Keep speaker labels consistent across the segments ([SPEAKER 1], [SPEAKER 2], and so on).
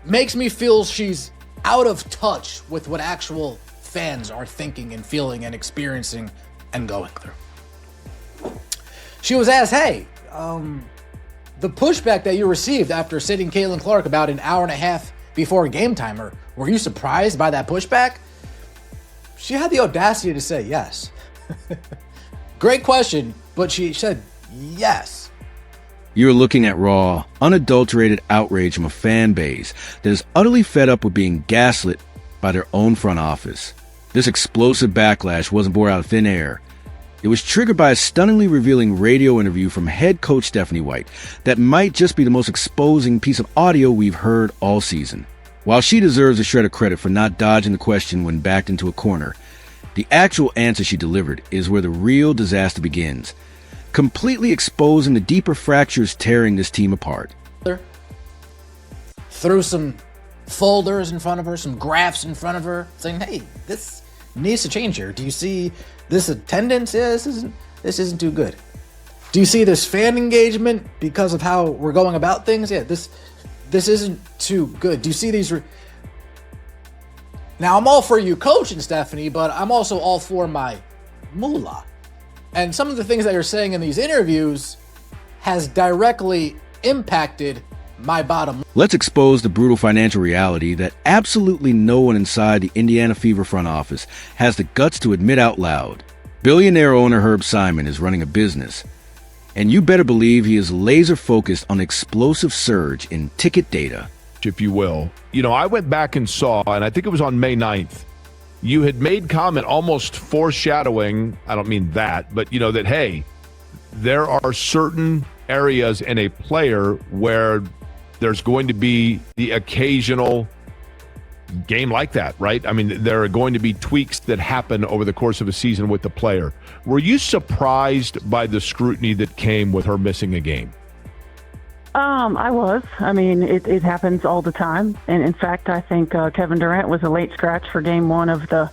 [SPEAKER 1] makes me feel she's out of touch with what actual fans are thinking and feeling and experiencing and going through. She was asked, hey, the pushback that you received after sitting Caitlin Clark about an hour and a half before game timer, were you surprised by that pushback? She had the audacity to say yes. Great question, but she said yes.
[SPEAKER 2] You're looking at raw, unadulterated outrage from a fan base that is utterly fed up with being gaslit by their own front office. This explosive backlash wasn't born out of thin air. It was triggered by a stunningly revealing radio interview from head coach Stephanie White that might just be the most exposing piece of audio we've heard all season. While she deserves a shred of credit for not dodging the question when backed into a corner, the actual answer she delivered is where the real disaster begins, completely exposing the deeper fractures tearing this team apart.
[SPEAKER 1] Threw some folders in front of her, some graphs in front of her, saying, hey, this needs to change here. Do you see this attendance? Yeah, this isn't too good. Do you see this fan engagement because of how we're going about things? Yeah, this isn't too good. Do you see these? Now, I'm all for you coaching, Stephanie, but I'm also all for my moolah. And some of the things that you're saying in these interviews has directly impacted my bottom.
[SPEAKER 2] Let's expose the brutal financial reality that absolutely no one inside the Indiana Fever front office has the guts to admit out loud. Billionaire owner Herb Simon is running a business, and you better believe he is laser focused on the explosive surge in ticket data.
[SPEAKER 3] If you will. You know, I went back and saw, and I think it was on May 9th, you had made comment almost foreshadowing, I don't mean that, but you know, that, hey, there are certain areas in a player where there's going to be the occasional game like that, right? I mean, there are going to be tweaks that happen over the course of a season with the player. Were you surprised by the scrutiny that came with her missing a game?
[SPEAKER 4] I was. I mean, it happens all the time. And in fact, I think Kevin Durant was a late scratch for game one of the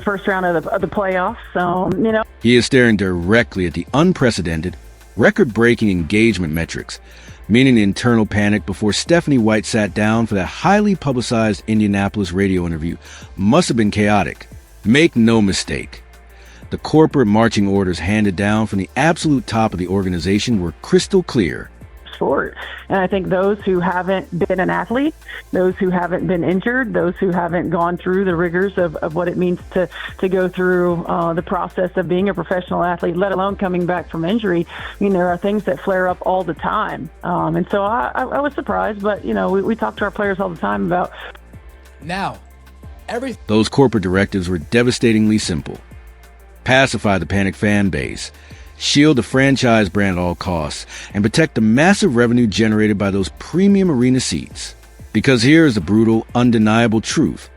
[SPEAKER 4] first round of the playoffs. So, you know.
[SPEAKER 2] He is staring directly at the unprecedented, record-breaking engagement metrics, meaning the internal panic before Stephanie White sat down for that highly publicized Indianapolis radio interview must have been chaotic. Make no mistake. The corporate marching orders handed down from the absolute top of the organization were crystal clear.
[SPEAKER 4] Sport. And I think those who haven't been an athlete, those who haven't been injured, those who haven't gone through the rigors of what it means to go through the process of being a professional athlete, let alone coming back from injury, you know, there are things that flare up all the time. And so I was surprised, but, you know, we talk to our players all the time about.
[SPEAKER 1] Now,
[SPEAKER 2] those corporate directives were devastatingly simple. Pacify the panicked fan base, shield the franchise brand at all costs, and protect the massive revenue generated by those premium arena seats. Because here is the brutal, undeniable truth.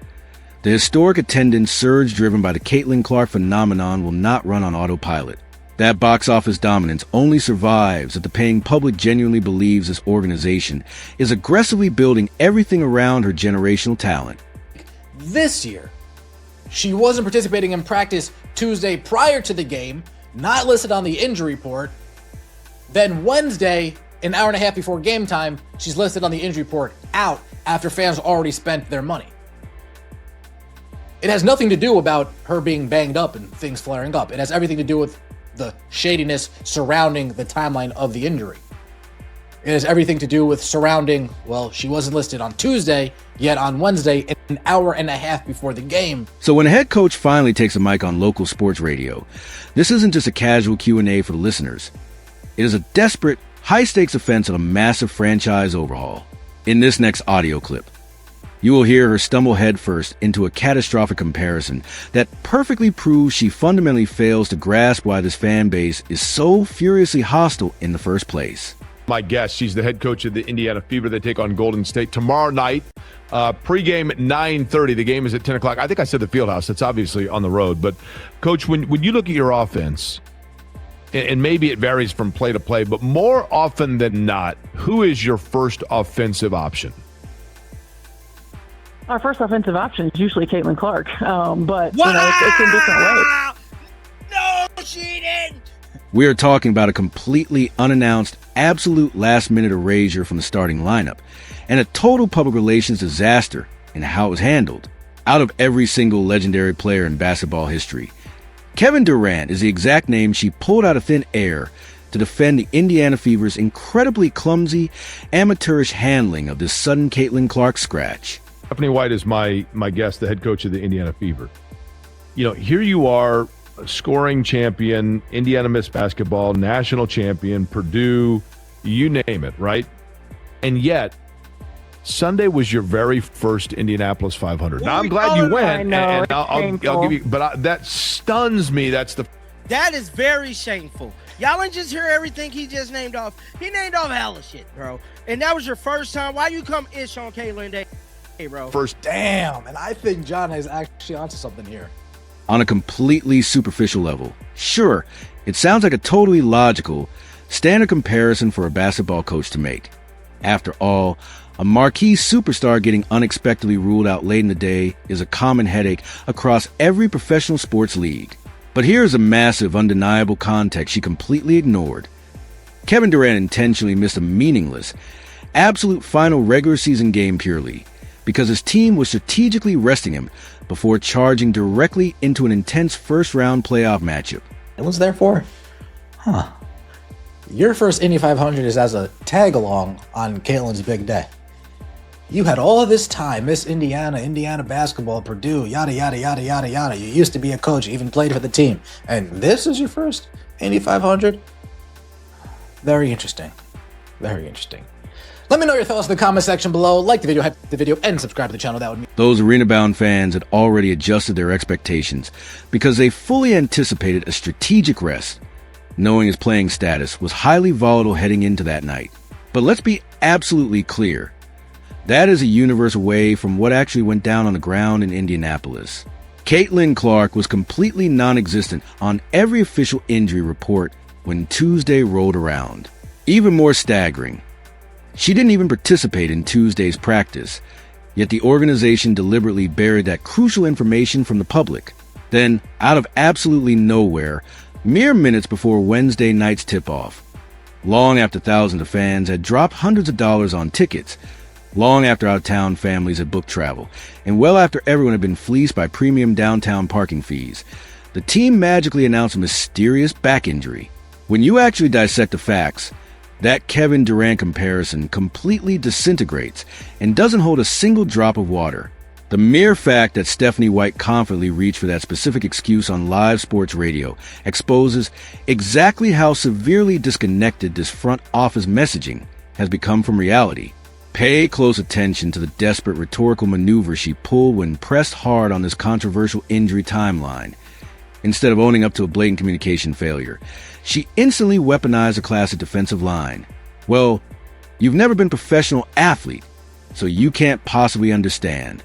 [SPEAKER 2] The historic attendance surge driven by the Caitlin Clark phenomenon will not run on autopilot. That box office dominance only survives if the paying public genuinely believes this organization is aggressively building everything around her generational talent.
[SPEAKER 1] This year, she wasn't participating in practice Tuesday prior to the game, not listed on the injury report. Then Wednesday, an hour and a half before game time, she's listed on the injury report out after fans already spent their money. It has nothing to do about her being banged up and things flaring up. It has everything to do with the shadiness surrounding the timeline of the injury. It has everything to do with surrounding, well, she wasn't listed on Tuesday, yet on Wednesday, an hour and a half before the game.
[SPEAKER 2] So when a head coach finally takes a mic on local sports radio, this isn't just a casual Q&A for the listeners. It is a desperate, high-stakes offense of a massive franchise overhaul. In this next audio clip, you will hear her stumble headfirst into a catastrophic comparison that perfectly proves she fundamentally fails to grasp why this fan base is so furiously hostile in the first place.
[SPEAKER 3] My guest, she's the head coach of the Indiana Fever. They take on Golden State tomorrow night. Pregame at 9:30. The game is at 10 o'clock. I think I said the Fieldhouse. It's obviously on the road. But, Coach, when you look at your offense, and maybe it varies from play to play, but more often than not, who is your first offensive option?
[SPEAKER 4] Our first offensive option is usually Caitlin Clark, but you know, it's in different ways.
[SPEAKER 1] No, she didn't!
[SPEAKER 2] We are talking about a completely unannounced, absolute last-minute erasure from the starting lineup, and a total public relations disaster in how it was handled. Out of every single legendary player in basketball history, Kevin Durant is the exact name she pulled out of thin air to defend the Indiana Fever's incredibly clumsy, amateurish handling of this sudden Caitlin Clark scratch.
[SPEAKER 3] Stephanie White is my guest, the head coach of the Indiana Fever. Here you are, a scoring champion, Indiana Miss Basketball, national champion, Purdue, you name it, right? And yet, Sunday was your very first Indianapolis 500. Now, I'm glad you went,
[SPEAKER 4] I know,
[SPEAKER 3] and I'll give you, but that stuns me.
[SPEAKER 5] That is very shameful. Y'all didn't just hear everything he just named off. He named off hella shit, bro. And that was your first time. Why you come ish on Caitlin Day, bro?
[SPEAKER 3] First.
[SPEAKER 1] Damn, and I think John is actually onto something here.
[SPEAKER 2] On a completely superficial level, sure, it sounds like a totally logical, standard comparison for a basketball coach to make. After all, a marquee superstar getting unexpectedly ruled out late in the day is a common headache across every professional sports league. But here's a massive, undeniable context she completely ignored. Kevin Durant intentionally missed a meaningless, absolute final regular season game purely because his team was strategically resting him before charging directly into an intense first-round playoff matchup.
[SPEAKER 1] It was there for? Huh. Your first Indy 500 is as a tag-along on Caitlin's big day. You had all this time, Miss Indiana, Indiana basketball, Purdue, yada, yada, yada, yada, yada. You used to be a coach, you even played for the team. And this is your first Indy 500? Very interesting. Very interesting. Let me know your thoughts in the comment section below. Like the video, hype the video, and subscribe to the channel. That would mean
[SPEAKER 2] Those arena-bound fans had already adjusted their expectations because they fully anticipated a strategic rest, knowing his playing status was highly volatile heading into that night. But let's be absolutely clear. That is a universe away from what actually went down on the ground in Indianapolis. Caitlin Clark was completely non-existent on every official injury report when Tuesday rolled around. Even more staggering, she didn't even participate in Tuesday's practice, yet the organization deliberately buried that crucial information from the public. Then, out of absolutely nowhere, mere minutes before Wednesday night's tip-off, long after thousands of fans had dropped hundreds of dollars on tickets, long after out-of-town families had booked travel, and well after everyone had been fleeced by premium downtown parking fees, the team magically announced a mysterious back injury. When you actually dissect the facts, that Kevin Durant comparison completely disintegrates and doesn't hold a single drop of water. The mere fact that Stephanie White confidently reached for that specific excuse on live sports radio exposes exactly how severely disconnected this front office messaging has become from reality. Pay close attention to the desperate rhetorical maneuver she pulled when pressed hard on this controversial injury timeline. Instead of owning up to a blatant communication failure, she instantly weaponized a classic defensive line. Well, you've never been a professional athlete, so you can't possibly understand.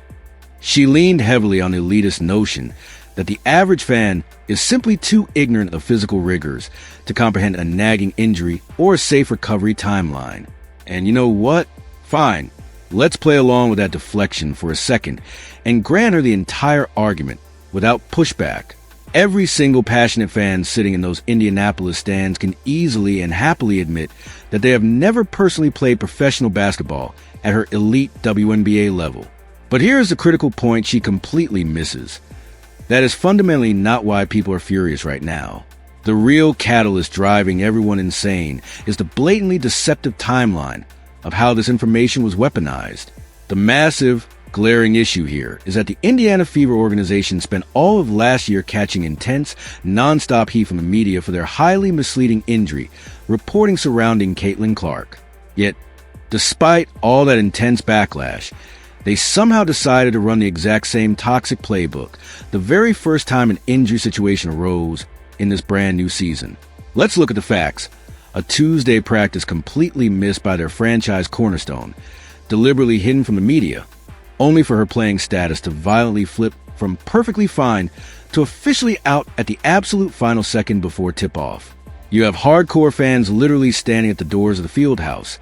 [SPEAKER 2] She leaned heavily on the elitist notion that the average fan is simply too ignorant of physical rigors to comprehend a nagging injury or a safe recovery timeline. And you know what? Fine, let's play along with that deflection for a second and grant her the entire argument without pushback. Every single passionate fan sitting in those Indianapolis stands can easily and happily admit that they have never personally played professional basketball at her elite WNBA level. But here's the critical point she completely misses. That is fundamentally not why people are furious right now. The real catalyst driving everyone insane is the blatantly deceptive timeline of how this information was weaponized. The massive, glaring issue here is that the Indiana Fever organization spent all of last year catching intense, non-stop heat from the media for their highly misleading injury reporting surrounding Caitlin Clark. Yet, despite all that intense backlash, they somehow decided to run the exact same toxic playbook the very first time an injury situation arose in this brand new season. Let's look at the facts. A Tuesday practice completely missed by their franchise cornerstone, deliberately hidden from the media, only for her playing status to violently flip from perfectly fine to officially out at the absolute final second before tip-off. You have hardcore fans literally standing at the doors of the field house,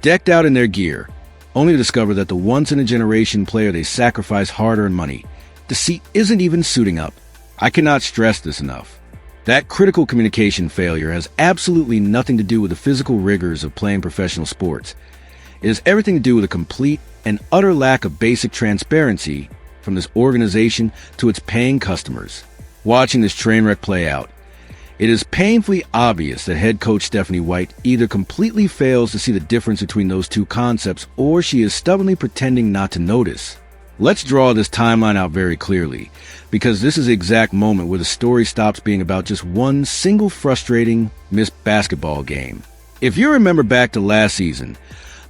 [SPEAKER 2] decked out in their gear, only to discover that the once-in-a-generation player they sacrificed hard-earned money, the seat isn't even suiting up. I cannot stress this enough. That critical communication failure has absolutely nothing to do with the physical rigors of playing professional sports. It has everything to do with a complete and utter lack of basic transparency from this organization to its paying customers. Watching this train wreck play out, it is painfully obvious that head coach Stephanie White either completely fails to see the difference between those two concepts or she is stubbornly pretending not to notice. Let's draw this timeline out very clearly, because this is the exact moment where the story stops being about just one single frustrating missed basketball game. If you remember back to last season,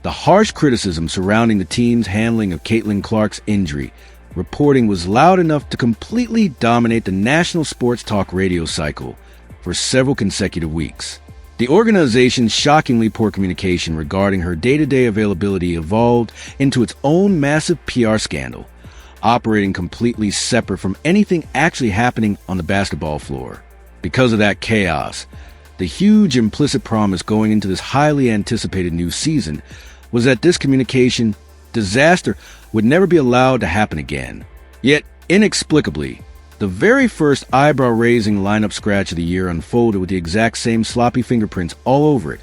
[SPEAKER 2] the harsh criticism surrounding the team's handling of Caitlin Clark's injury reporting was loud enough to completely dominate the national sports talk radio cycle for several consecutive weeks. The organization's shockingly poor communication regarding her day-to-day availability evolved into its own massive PR scandal, operating completely separate from anything actually happening on the basketball floor. Because of that chaos, the huge implicit promise going into this highly anticipated new season was that this communication disaster would never be allowed to happen again. Yet, inexplicably, the very first eyebrow-raising lineup scratch of the year unfolded with the exact same sloppy fingerprints all over it.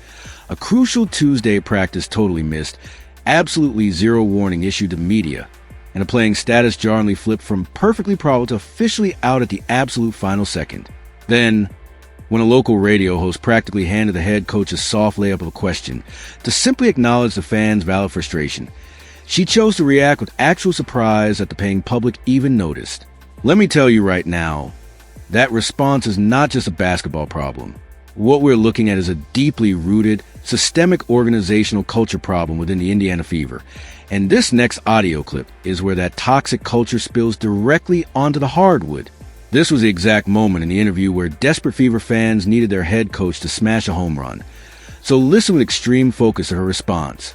[SPEAKER 2] A crucial Tuesday practice totally missed, absolutely zero warning issued to media, and a playing status jarringly flipped from perfectly probable to officially out at the absolute final second. Then, when a local radio host practically handed the head coach a soft layup of a question to simply acknowledge the fans' valid frustration, she chose to react with actual surprise that the paying public even noticed. Let me tell you right now, that response is not just a basketball problem. What we're looking at is a deeply rooted, systemic organizational culture problem within the Indiana Fever. And this next audio clip is where that toxic culture spills directly onto the hardwood. This was the exact moment in the interview where desperate Fever fans needed their head coach to smash a home run. So listen with extreme focus to her response.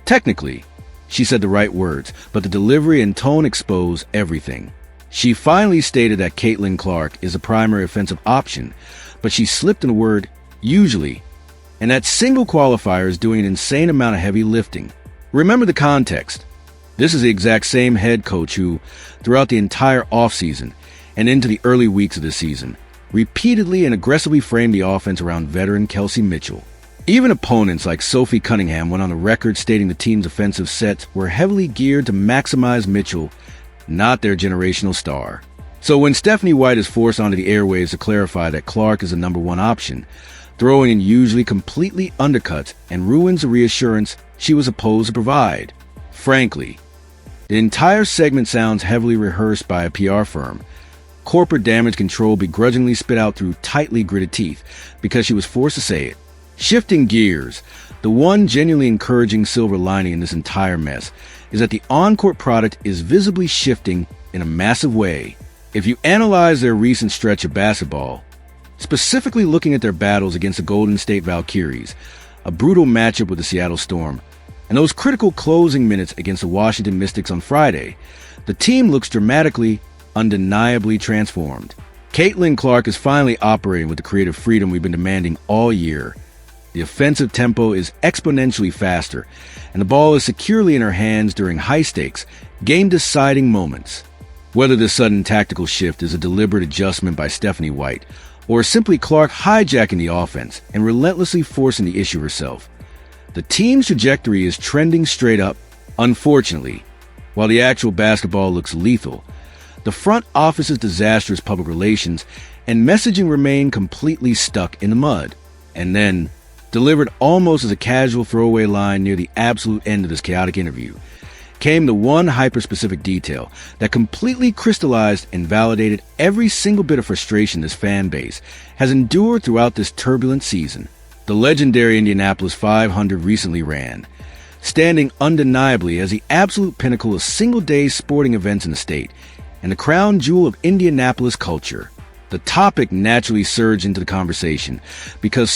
[SPEAKER 2] Technically, she said the right words, but the delivery and tone expose everything. She finally stated that Caitlin Clark is a primary offensive option, but she slipped in the word usually, and that single qualifier is doing an insane amount of heavy lifting. Remember the context. This is the exact same head coach who, throughout the entire offseason and into the early weeks of the season, repeatedly and aggressively framed the offense around veteran Kelsey Mitchell. Even opponents like Sophie Cunningham went on the record stating the team's offensive sets were heavily geared to maximize Mitchell, not their generational star. So when Stephanie White is forced onto the airwaves to clarify that Clark is the number one option, throwing in usually completely undercuts and ruins the reassurance she was supposed to provide. Frankly, the entire segment sounds heavily rehearsed by a PR firm. Corporate damage control begrudgingly spit out through tightly gritted teeth because she was forced to say it. Shifting gears, the one genuinely encouraging silver lining in this entire mess is that the on-court product is visibly shifting in a massive way. If you analyze their recent stretch of basketball, specifically looking at their battles against the Golden State Valkyries, a brutal matchup with the Seattle Storm, and those critical closing minutes against the Washington Mystics on Friday, the team looks dramatically, undeniably transformed. Caitlin Clark is finally operating with the creative freedom we've been demanding all year. The offensive tempo is exponentially faster, and the ball is securely in her hands during high-stakes, game-deciding moments. Whether this sudden tactical shift is a deliberate adjustment by Stephanie White, or simply Clark hijacking the offense and relentlessly forcing the issue herself, the team's trajectory is trending straight up. Unfortunately, while the actual basketball looks lethal, the front office's disastrous public relations and messaging remain completely stuck in the mud. And then, delivered almost as a casual throwaway line near the absolute end of this chaotic interview, came the one hyper-specific detail that completely crystallized and validated every single bit of frustration this fan base has endured throughout this turbulent season. The legendary Indianapolis 500 recently ran, standing undeniably as the absolute pinnacle of single-day sporting events in the state and the crown jewel of Indianapolis culture. The topic naturally surged into the conversation because